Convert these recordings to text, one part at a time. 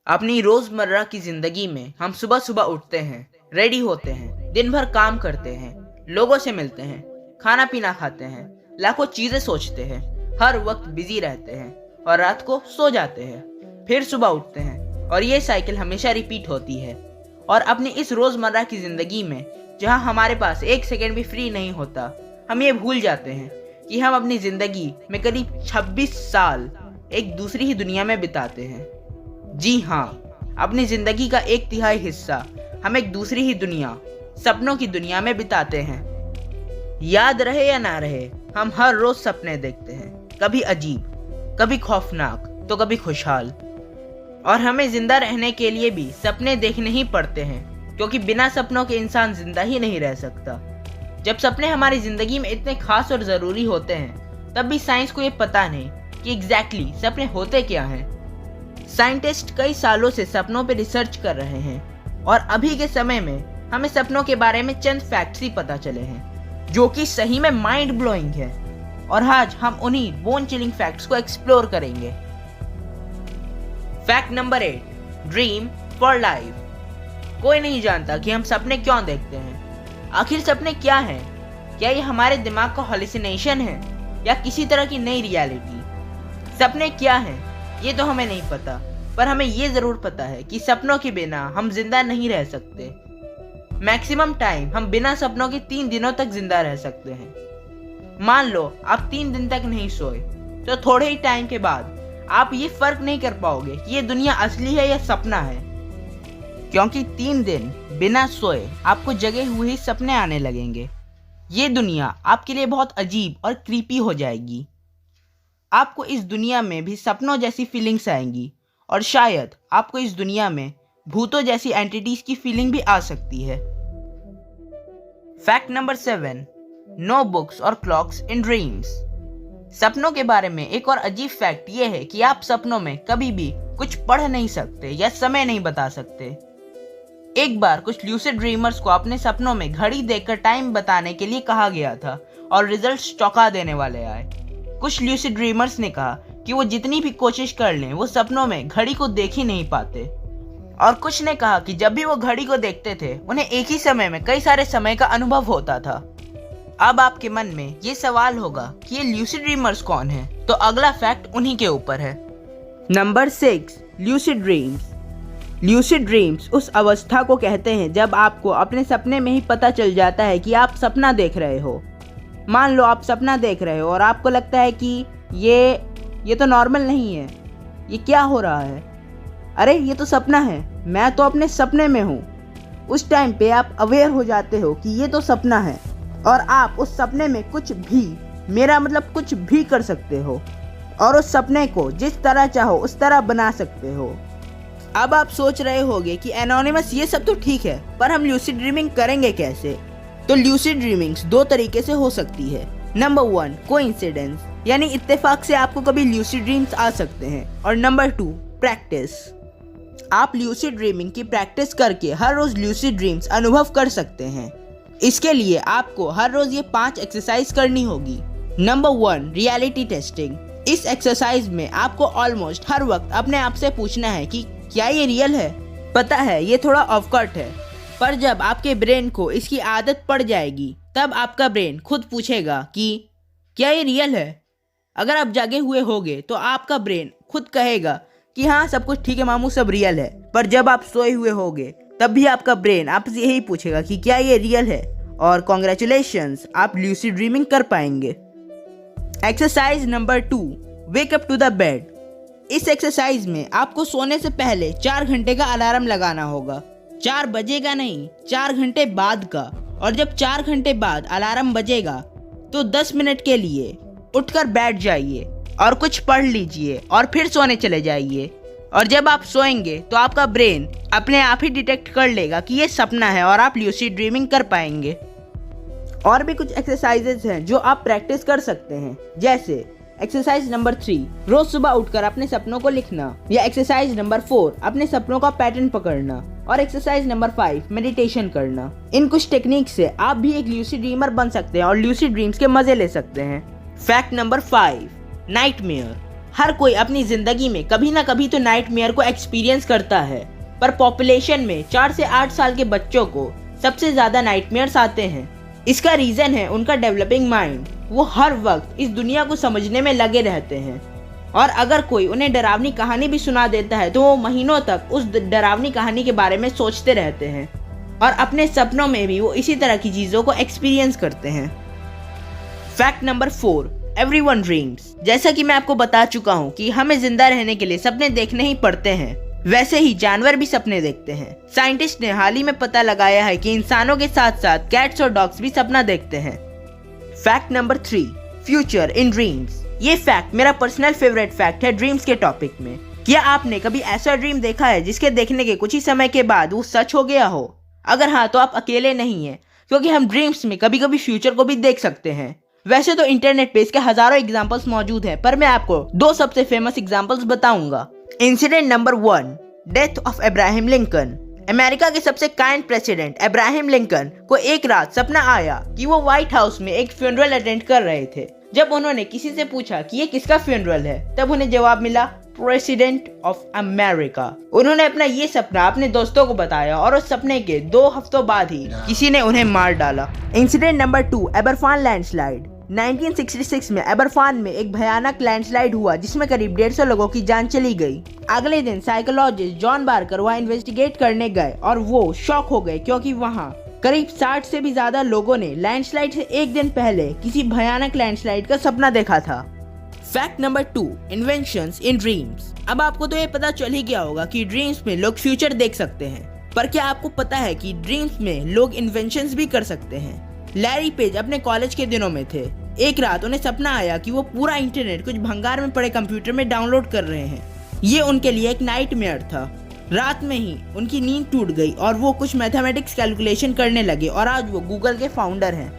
अपनी रोजमर्रा की जिंदगी में हम सुबह सुबह उठते हैं, रेडी होते हैं, दिन भर काम करते हैं, लोगों से मिलते हैं, खाना पीना खाते हैं, लाखों चीजें सोचते हैं, हर वक्त बिजी रहते हैं और रात को सो जाते हैं, फिर सुबह उठते हैं और ये साइकिल हमेशा रिपीट होती है। और अपनी इस रोजमर्रा की जिंदगी में जहाँ हमारे पास एक सेकेंड भी फ्री नहीं होता, हम ये भूल जाते हैं कि हम अपनी जिंदगी में करीब 26 साल एक दूसरी ही दुनिया में बिताते हैं। जी हाँ, अपनी जिंदगी का 1/3 हिस्सा हम एक दूसरी ही दुनिया, सपनों की दुनिया में बिताते हैं। याद रहे या ना रहे, हम हर रोज सपने देखते हैं, कभी अजीब, कभी खौफनाक, तो कभी खुशहाल। और हमें जिंदा रहने के लिए भी सपने देखने ही पड़ते हैं, क्योंकि बिना सपनों के इंसान जिंदा ही नहीं रह सकता। जब सपने हमारी जिंदगी में इतने खास और जरूरी होते हैं, तब भी साइंस को ये पता नहीं कि एग्जैक्टली सपने होते क्या हैं। साइंटिस्ट कई सालों से सपनों पर रिसर्च कर रहे हैं और अभी के समय में हमें सपनों के बारे में चंद फैक्ट्स ही पता चले हैं, जो कि सही में माइंड ब्लोइंग है। और आज हम उन्हीं बोन चिलिंग फैक्ट्स को एक्सप्लोर करेंगे। Fact number 8, dream for life. कोई नहीं जानता कि हम सपने क्यों देखते हैं। आखिर सपने क्या हैं? क्या ये हमारे दिमाग का हॉल्यूसिनेशन है या किसी तरह की नई रियलिटी? सपने क्या हैं ये तो हमें नहीं पता, पर हमें ये जरूर पता है कि सपनों के बिना हम जिंदा नहीं रह सकते। मैक्सिमम टाइम हम बिना सपनों के 3 दिनों तक जिंदा रह सकते हैं। मान लो आप 3 दिन तक नहीं सोए, तो थोड़े ही टाइम के बाद आप ये फर्क नहीं कर पाओगे कि ये दुनिया असली है या सपना है, क्योंकि 3 दिन बिना सोए आपको जगे हुए ही सपने आने लगेंगे। ये दुनिया आपके लिए बहुत अजीब और क्रीपी हो जाएगी। आपको इस दुनिया में भी सपनों जैसी फीलिंग्स आएंगी और शायद आपको इस दुनिया में भूतों जैसी एंटिटीज की फीलिंग भी आ सकती है। फैक्ट नंबर 7, नो बुक्स और क्लॉक्स इन ड्रीम्स। सपनों के बारे में एक और अजीब फैक्ट ये है कि आप सपनों में कभी भी कुछ पढ़ नहीं सकते या समय नहीं बता सकते। एक बार कुछ ल्यूसिड ड्रीमर्स को अपने सपनों में घड़ी देखकर टाइम बताने के लिए कहा गया था और रिजल्ट्स चौंका देने वाले आए। कुछ ल्यूसिड ड्रीमर्स ने कहा कि वो जितनी भी कोशिश कर लें, वो सपनों में घड़ी को देख ही नहीं पाते। और कुछ ने कहा कि जब भी वो घड़ी को देखते थे, उन्हें एक ही समय में कई सारे समय का अनुभव होता था। अब आपके मन में ये सवाल होगा कि ये ल्यूसिड ड्रीमर्स कौन हैं? तो अगला फैक्ट उन्हीं के ऊपर है। Number 6, lucid dreams. Lucid dreams उस अवस्था को कहते हैं जब आपको अपने सपने में ही पता चल जाता है कि आप सपना देख रहे हो। मान लो आप सपना देख रहे हो और आपको लगता है कि ये तो नॉर्मल नहीं है, ये क्या हो रहा है? अरे ये तो सपना है, मैं तो अपने सपने में हूँ। उस टाइम पे आप अवेयर हो जाते हो कि ये तो सपना है और आप उस सपने में कुछ भी, मेरा मतलब कुछ भी कर सकते हो और उस सपने को जिस तरह चाहो उस तरह बना सकते हो। अब आप सोच रहे होंगे कि एनोनिमस ये सब तो ठीक है, पर हम ल्यूसिड ड्रीमिंग करेंगे कैसे? तो ल्यूसिड ड्रीमिंग्स 2 तरीके से हो सकती है। नंबर 1, कोइंसिडेंस, यानी इत्तेफाक से आपको कभी ल्यूसिड ड्रीम्स आ सकते हैं। और नंबर 2, प्रैक्टिस। आप ल्यूसिड ड्रीमिंग की प्रैक्टिस करके हर रोज ल्यूसिड ड्रीम्स अनुभव कर सकते हैं। इसके लिए आपको हर रोज ये 5 एक्सरसाइज करनी होगी। Number 1, reality testing. इस एक्सरसाइज में आपको ऑलमोस्ट हर वक्त अपने आप से पूछना है कि क्या ये रियल है? पता है ये थोड़ा ऑफकट है, पर जब आपके ब्रेन को इसकी आदत पड़ जाएगी, तब आपका ब्रेन खुद पूछेगा कि क्या ये रियल है? अगर आप जागे हुए होगे तो आपका ब्रेन खुद कहेगा कि हाँ सब कुछ ठीक है मामू, सब रियल है। पर जब आप सोए हुए होगे, तब भी आपका ब्रेन आपसे यही पूछेगा कि क्या ये रियल है। और कॉन्ग्रेचुलेशंस, आप ल्यूसिड ड्रीमिंग कर पाएंगे। Exercise number 2, wake up to the bed. इस एक्सरसाइज में आपको सोने से पहले 4 घंटे का अलार्म लगाना होगा। 4 बजे का नहीं, 4 घंटे बाद का। और जब 4 घंटे बाद अलार्म बजेगा तो 10 मिनट के लिए उठकर बैठ जाइए और कुछ पढ़ लीजिए और फिर सोने चले जाइए। और जब आप सोएंगे तो आपका ब्रेन अपने आप ही डिटेक्ट कर लेगा कि ये सपना है और आप ल्यूसिड ड्रीमिंग कर पाएंगे। और भी कुछ एक्सरसाइजेस हैं जो आप प्रैक्टिस कर सकते हैं, जैसे एक्सरसाइज नंबर 3, रोज सुबह उठकर अपने सपनों को लिखना। या एक्सरसाइज नंबर 4, अपने सपनों का पैटर्न पकड़ना। और एक्सरसाइज नंबर 5, मेडिटेशन करना। इन कुछ टेक्निक से आप भी एक ल्यूसिड ड्रीमर बन सकते हैं और ल्यूसिड ड्रीम्स के मजे ले सकते हैं। Fact number 5, nightmare. हर कोई अपनी जिंदगी में कभी ना कभी तो नाइटमेयर को एक्सपीरियंस करता है, पर पॉपुलेशन में 4 से 8 साल के बच्चों को सबसे ज्यादा नाइटमेयर्स आते हैं। इसका रीजन है उनका डेवलपिंग माइंड। वो हर वक्त इस दुनिया को समझने में लगे रहते हैं, और अगर कोई उन्हें डरावनी कहानी भी सुना देता है तो वो महीनों तक उस डरावनी कहानी के बारे में सोचते रहते हैं, और अपने सपनों में भी वो इसी तरह की चीजों को एक्सपीरियंस करते हैं। Fact number 4, everyone dreams. जैसा कि मैं आपको बता चुका हूँ कि हमें जिंदा रहने के लिए सपने देखने ही पड़ते हैं, वैसे ही जानवर भी सपने देखते हैं। साइंटिस्ट ने हाल ही में पता लगाया है कि इंसानों के साथ साथ कैट्स और डॉग्स भी सपना देखते हैं। Fact number 3, future in dreams. ये फैक्ट मेरा पर्सनल फेवरेट फैक्ट है ड्रीम्स के टॉपिक में। क्या आपने कभी ऐसा ड्रीम देखा है जिसके देखने के कुछ ही समय के बाद वो सच हो गया हो? अगर हाँ तो आप अकेले नहीं हैं, क्योंकि हम ड्रीम्स में कभी कभी फ्यूचर को भी देख सकते हैं। वैसे तो इंटरनेट पे इसके हजारों एग्जांपल्स मौजूद हैं, पर मैं आपको 2 सबसे फेमस एग्जांपल्स बताऊंगा। Incident number 1, death of Abraham Lincoln. America के सबसे काइंड प्रेसिडेंट अब्राहम लिंकन को एक रात सपना आया कि वो व्हाइट हाउस में एक फ्यूनरल अटेंड कर रहे थे। जब उन्होंने किसी से पूछा कि ये किसका फ्यूनरल है, तब उन्हें जवाब मिला, प्रेसिडेंट ऑफ अमेरिका। उन्होंने अपना ये सपना अपने दोस्तों को बताया, और उस सपने के 2 हफ्तों बाद ही किसी ने उन्हें मार डाला। Incident number 2, एबरफान landslide. 1966 में एबरफान में एक भयानक लैंडस्लाइड हुआ जिसमें करीब 150 लोगों की जान चली गई। अगले दिन साइकोलॉजिस्ट जॉन बार्कर वहां इन्वेस्टिगेट करने गए, और वो शॉक हो गए क्योंकि वहां करीब 60 से भी ज्यादा लोगों ने लैंडस्लाइड से एक दिन पहले किसी भयानक लैंडस्लाइड का सपना देखा था। फैक्ट नंबर 2, इन्वेंशंस इन ड्रीम्स। अब आपको तो ये पता चल ही गया होगा कि ड्रीम्स में लोग फ्यूचर देख सकते हैं, पर क्या आपको पता है कि ड्रीम्स में लोग इन्वेंशंस भी कर सकते हैं? लैरी पेज अपने कॉलेज के दिनों में थे। एक रात उन्हें सपना आया कि वो पूरा इंटरनेट कुछ भंगार में पड़े कंप्यूटर में डाउनलोड कर रहे हैं। ये उनके लिए एक नाइटमेयर था। रात में ही उनकी नींद टूट गई और वो कुछ मैथमेटिक्स कैलकुलेशन करने लगे, और आज वो गूगल के फाउंडर हैं।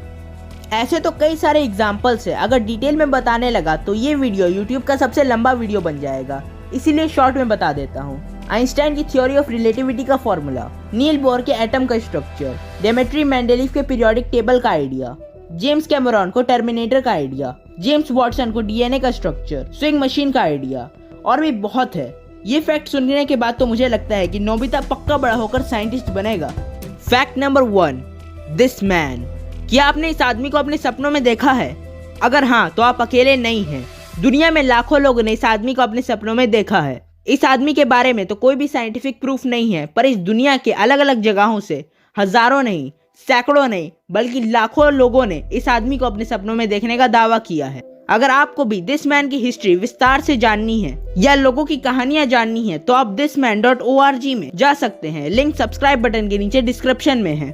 ऐसे तो कई सारे एग्जाम्पल्स हैं। अगर डिटेल में बताने लगा तो ये वीडियो यूट्यूब का सबसे लंबा वीडियो बन जाएगा, इसीलिए शॉर्ट में बता देता हूँ। आइंस्टाइन की थ्योरी ऑफ रिलेटिविटी का फॉर्मूला, नील बोर के एटम का स्ट्रक्चर, डेमेट्री मेंडेलीव के पीरियोडिक टेबल का आइडिया, जेम्स कैमरॉन को टर्मिनेटर का आइडिया, जेम्स वॉटसन को डीएनए का स्ट्रक्चर, स्विंग मशीन का आइडिया, और भी बहुत है। ये फैक्ट सुनने के बाद तो मुझे लगता है कि नोबिता पक्का बड़ा होकर साइंटिस्ट बनेगा। Fact number 1, this man. क्या आपने इस आदमी को अपने सपनों में देखा है? अगर हाँ तो आप अकेले नहीं हैं। दुनिया में लाखों लोगों ने इस आदमी को अपने सपनों में देखा है। इस आदमी के बारे में तो कोई भी साइंटिफिक प्रूफ नहीं है, पर इस दुनिया के अलग अलग जगहों से हजारों नहीं, सैकड़ों नहीं, बल्कि लाखों लोगों ने इस आदमी को अपने सपनों में देखने का दावा किया है। अगर आपको भी दिस मैन की हिस्ट्री विस्तार से जाननी है या लोगों की कहानियां जाननी है तो आप thisman.org में जा सकते हैं। लिंक सब्सक्राइब बटन के नीचे डिस्क्रिप्शन में है।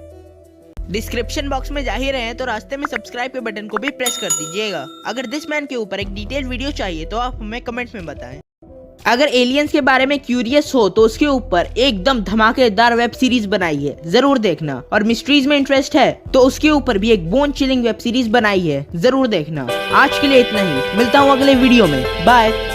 डिस्क्रिप्शन बॉक्स में जा ही रहे हैं तो रास्ते में सब्सक्राइब के बटन को भी प्रेस कर दीजिएगा। अगर दिस मैन के ऊपर एक डिटेल वीडियो चाहिए तो आप हमें कमेंट्स में बताएं। अगर एलियंस के बारे में क्यूरियस हो तो उसके ऊपर एकदम धमाकेदार वेब सीरीज बनाई है, जरूर देखना। और मिस्ट्रीज में इंटरेस्ट है तो उसके ऊपर भी एक बोन चिलिंग वेब सीरीज बनाई है, जरूर देखना। आज के लिए इतना ही, मिलता हूँ अगले वीडियो में। बाय।